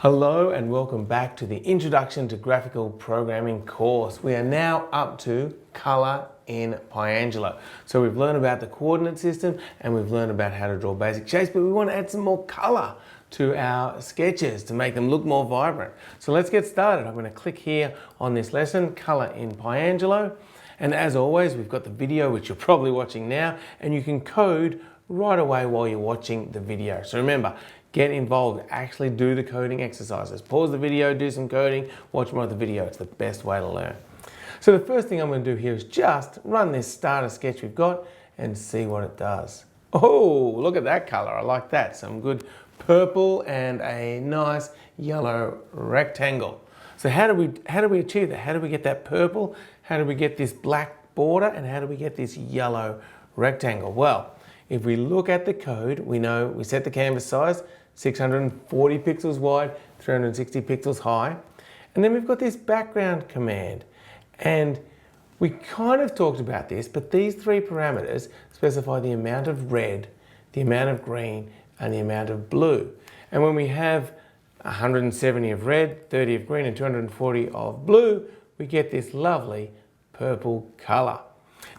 Hello and welcome back to the Introduction to Graphical Programming course. We are now up to color in PyAngelo. So we've learned about the coordinate system and we've learned about how to draw basic shapes, but we want to add some more color to our sketches to make them look more vibrant. So let's get started. I'm going to click here on this lesson, color in PyAngelo. And as always, we've got the video, which you're probably watching now, and you can code right away while you're watching the video. So remember, get involved, actually do the coding exercises. Pause the video, do some coding, watch more of the video. It's the best way to learn. So the first thing I'm going to do here is just run this starter sketch we've got and see what it does. Oh, look at that color. I like that. Some good purple and a nice yellow rectangle. So how do we achieve that? How do we get that purple? How do we get this black border? And how do we get this yellow rectangle? Well, if we look at the code, we know we set the canvas size, 640 pixels wide, 360 pixels high. And then we've got this background command. And we kind of talked about this, but these three parameters specify the amount of red, the amount of green, and the amount of blue. And when we have 170 of red, 30 of green, and 240 of blue, we get this lovely purple color.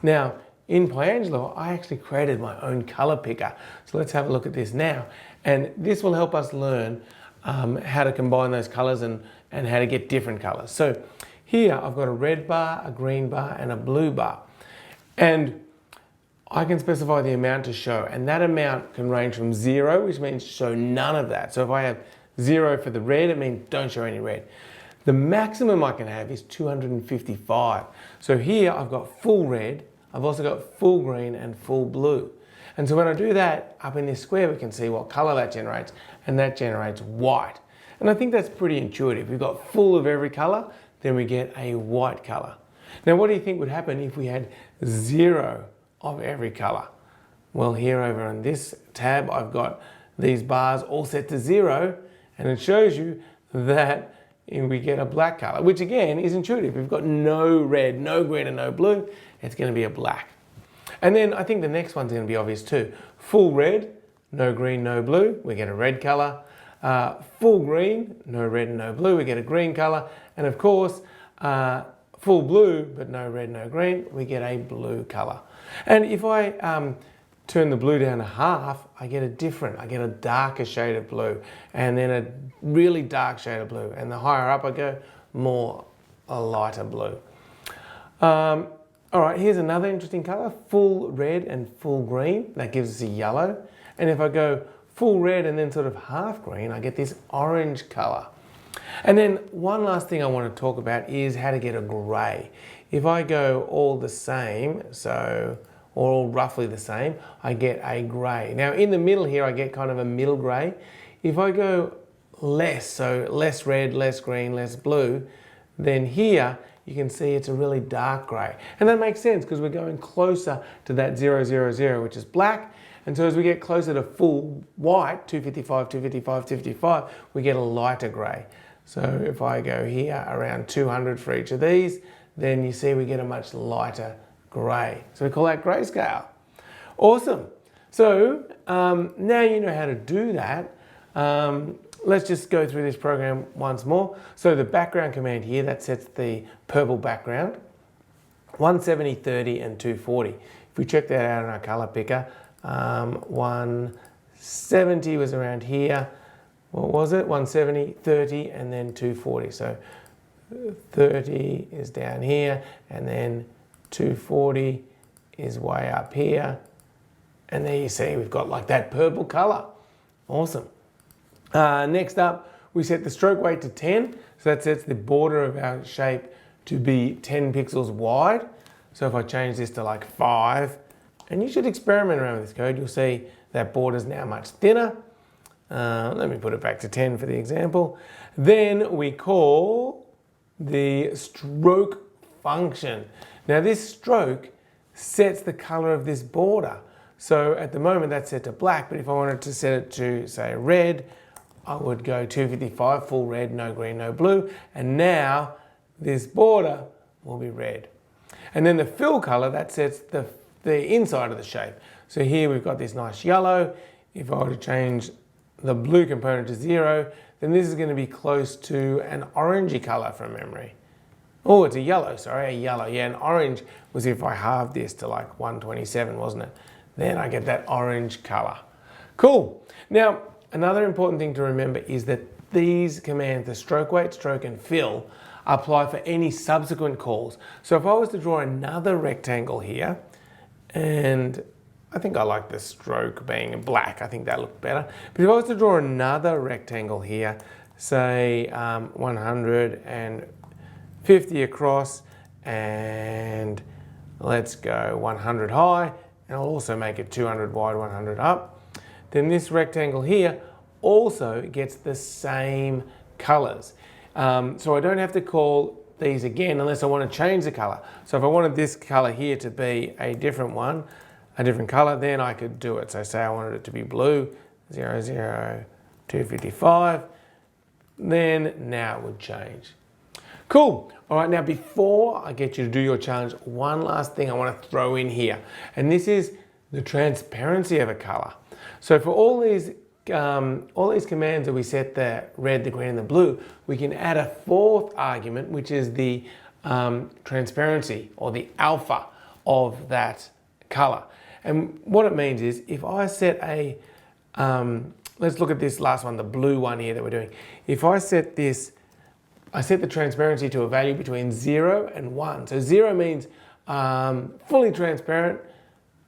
Now, in PyAngelo, I actually created my own color picker. So let's have a look at this now. And this will help us learn how to combine those colors and how to get different colors. So here I've got a red bar, a green bar, and a blue bar. And I can specify the amount to show. And that amount can range from 0, which means show none of that. So if I have 0 for the red, it means don't show any red. The maximum I can have is 255. So here I've got full red, I've also got full green and full blue. And so when I do that, up in this square, we can see what color that generates, and that generates white. And I think that's pretty intuitive. We've got full of every color, then we get a white color. Now, what do you think would happen if we had 0 of every color? Well, here over on this tab, I've got these bars all set to 0, and it shows you that we get a black color, which again is intuitive. We've got no red, no green, and no blue. It's going to be a black. And then I think the next one's going to be obvious too. Full red, no green, no blue, we get a red color. Full green, no red and no blue, we get a green color. And of course, full blue, but no red, no green, we get a blue color. And if I turn the blue down to half, I get a darker shade of blue, and then a really dark shade of blue. And the higher up I go, a lighter blue. All right, here's another interesting color, full red and full green. That gives us a yellow. And if I go full red and then sort of half green, I get this orange color. And then one last thing I want to talk about is how to get a gray. If I go all the same, or all roughly the same, I get a gray. Now in the middle here, I get kind of a middle gray. If I go less, so less red, less green, less blue, then here you can see it's a really dark gray. And that makes sense because we're going closer to that 0, 0, 0, which is black. And so as we get closer to full white, 255, 255, 255, we get a lighter gray. So if I go here around 200 for each of these, then you see we get a much lighter gray. So we call that grayscale. Awesome. So now you know how to do that. Let's just go through this program once more. So the background command here, that sets the purple background, 170, 30, and 240. If we check that out in our color picker, 170 was around here. What was it? 170, 30, and then 240. So 30 is down here, and then 240 is way up here. And there you see we've got like that purple color. Awesome. Next up, we set the stroke weight to 10. So that sets the border of our shape to be 10 pixels wide. So if I change this to like 5, and you should experiment around with this code, you'll see that border is now much thinner. Let me put it back to 10 for the example. Then we call the stroke function. Now this stroke sets the color of this border. So at the moment that's set to black, but if I wanted to set it to say red, I would go 255, full red, no green, no blue. And now this border will be red. And then the fill color, that sets the inside of the shape. So here we've got this nice yellow. If I were to change the blue component to 0, then this is going to be close to an orangey color from memory. Oh, it's a yellow, sorry, a yellow. Yeah, and orange was if I halved this to like 127, wasn't it? Then I get that orange color. Cool. Now, another important thing to remember is that these commands, the stroke weight, stroke, and fill, apply for any subsequent calls. So if I was to draw another rectangle here, and I think I like the stroke being black, I think that looked better. But if I was to draw another rectangle here, say 150 across, and let's go 100 high, and I'll also make it 200 wide, 100 up, then this rectangle here also gets the same colors. So I don't have to call these again unless I want to change the color. So if I wanted this color here to be a different one, a different color, then I could do it. So say I wanted it to be blue, 00255, then now it would change. Cool. All right, now before I get you to do your challenge, one last thing I want to throw in here, and this is the transparency of a color. So for all these commands that we set the red, the green, and the blue, we can add a fourth argument, which is the transparency or the alpha of that color. And what it means is if I set a, let's look at this last one, the blue one here that we're doing. If I set this, I set the transparency to a value between 0 and 1. So 0 means fully transparent,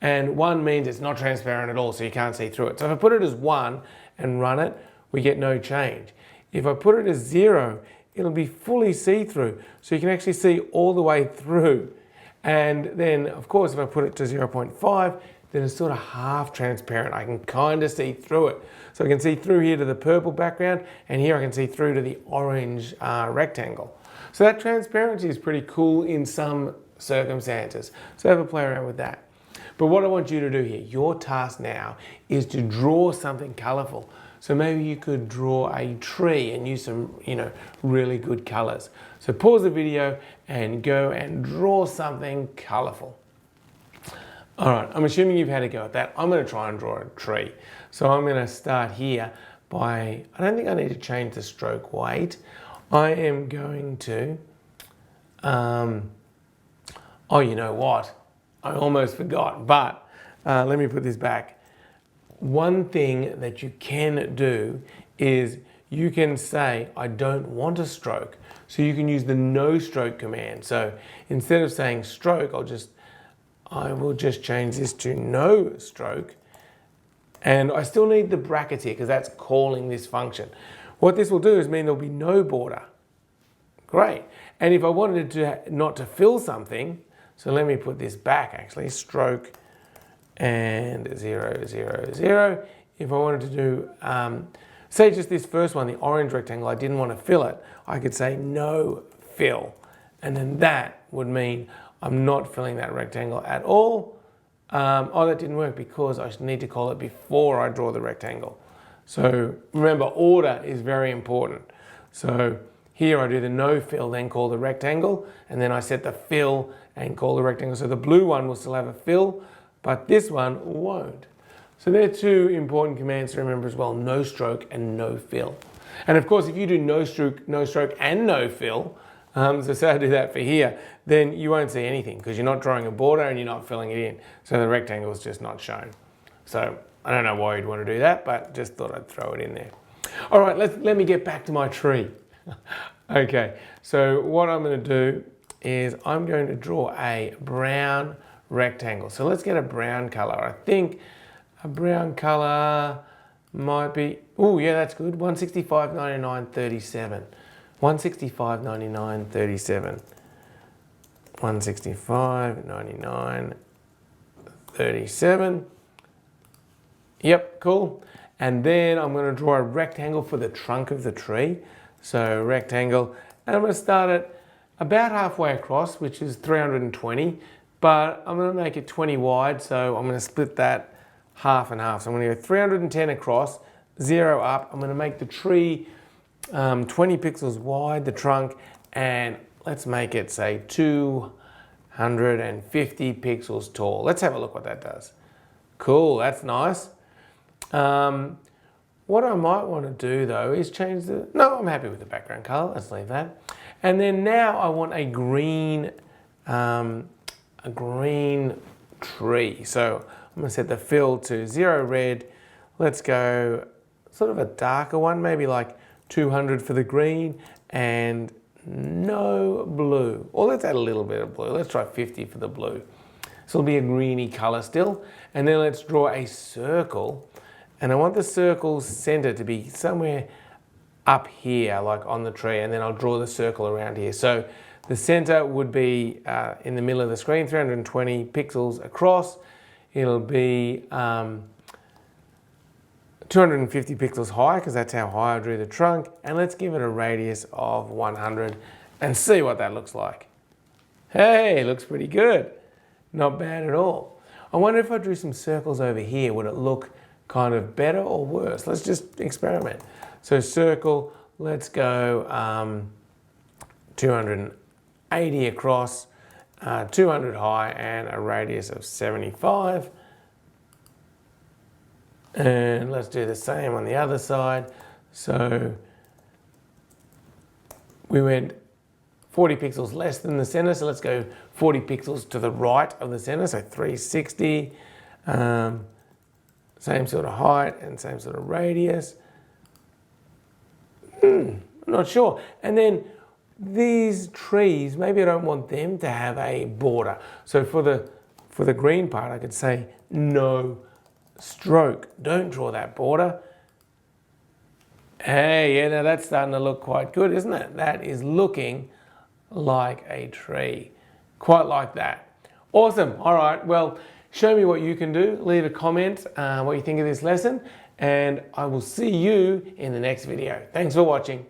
and 1 means it's not transparent at all, so you can't see through it. So if I put it as 1 and run it, we get no change. If I put it as 0, it'll be fully see-through, so you can actually see all the way through. And then, of course, if I put it to 0.5, then it's sort of half transparent. I can kind of see through it. So I can see through here to the purple background, and here I can see through to the orange rectangle. So that transparency is pretty cool in some circumstances. So have a play around with that. But what I want you to do here, your task now, is to draw something colorful. So maybe you could draw a tree and use some, really good colors. So pause the video and go and draw something colorful. All right, I'm assuming you've had a go at that. I'm going to try and draw a tree. So I'm going to start here by, I don't think I need to change the stroke weight. I am going to, oh, you know what? I almost forgot, but let me put this back. One thing that you can do is you can say, I don't want a stroke. So you can use the no stroke command. So instead of saying stroke, I will just change this to no stroke. And I still need the brackets here because that's calling this function. What this will do is mean there'll be no border. Great. And if I wanted to not to fill something, so let me put this back actually, stroke and 0, 0, 0. If I wanted to do, say just this first one, the orange rectangle, I didn't want to fill it, I could say no fill. And then that would mean I'm not filling that rectangle at all. Oh, that didn't work because I need to call it before I draw the rectangle. So remember, order is very important. So here I do the no fill, then call the rectangle, and then I set the fill and call the rectangle. So the blue one will still have a fill, but this one won't. So they're two important commands to remember as well, no stroke and no fill. And of course, if you do no stroke and no fill, so say I do that for here, then you won't see anything because you're not drawing a border and you're not filling it in. So the rectangle is just not shown. So I don't know why you'd want to do that, but just thought I'd throw it in there. All right, let me get back to my tree. Okay, so what I'm going to do is I'm going to draw a brown rectangle. So let's get a brown color. I think a brown color might be, oh yeah, that's good, 165.99.37. 165.99.37. 165.99.37. Yep, cool. And then I'm going to draw a rectangle for the trunk of the tree. So rectangle, and I'm going to start it about halfway across, which is 320, but I'm going to make it 20 wide, so I'm going to split that half and half. So I'm going to go 310 across, 0 up. I'm going to make the tree 20 pixels wide, the trunk, and let's make it, say, 250 pixels tall. Let's have a look what that does. Cool, that's nice. What what I might want to do though is change the, no, I'm happy with the background color, let's leave that. And then now I want a green tree. So I'm gonna set the fill to 0 red. Let's go sort of a darker one, maybe like 200 for the green and no blue. Or let's add a little bit of blue. Let's try 50 for the blue. So it'll be a greeny color still. And then let's draw a circle. And I want the circle's center to be somewhere up here, like on the tree. And then I'll draw the circle around here. So the center would be in the middle of the screen, 320 pixels across. It'll be 250 pixels high, because that's how high I drew the trunk. And let's give it a radius of 100 and see what that looks like. Hey, looks pretty good. Not bad at all. I wonder if I drew some circles over here, would it look kind of better or worse? Let's just experiment. So circle, let's go 280 across, 200 high, and a radius of 75. And let's do the same on the other side. So we went 40 pixels less than the center, so let's go 40 pixels to the right of the center, so 360. Same sort of height and same sort of radius. I'm not sure. And then these trees, maybe I don't want them to have a border. So for the green part, I could say no stroke. Don't draw that border. Hey, yeah, now that's starting to look quite good, isn't it? That is looking like a tree. Quite like that. Awesome. All right, well, show me what you can do. Leave a comment what you think of this lesson, and I will see you in the next video. Thanks for watching.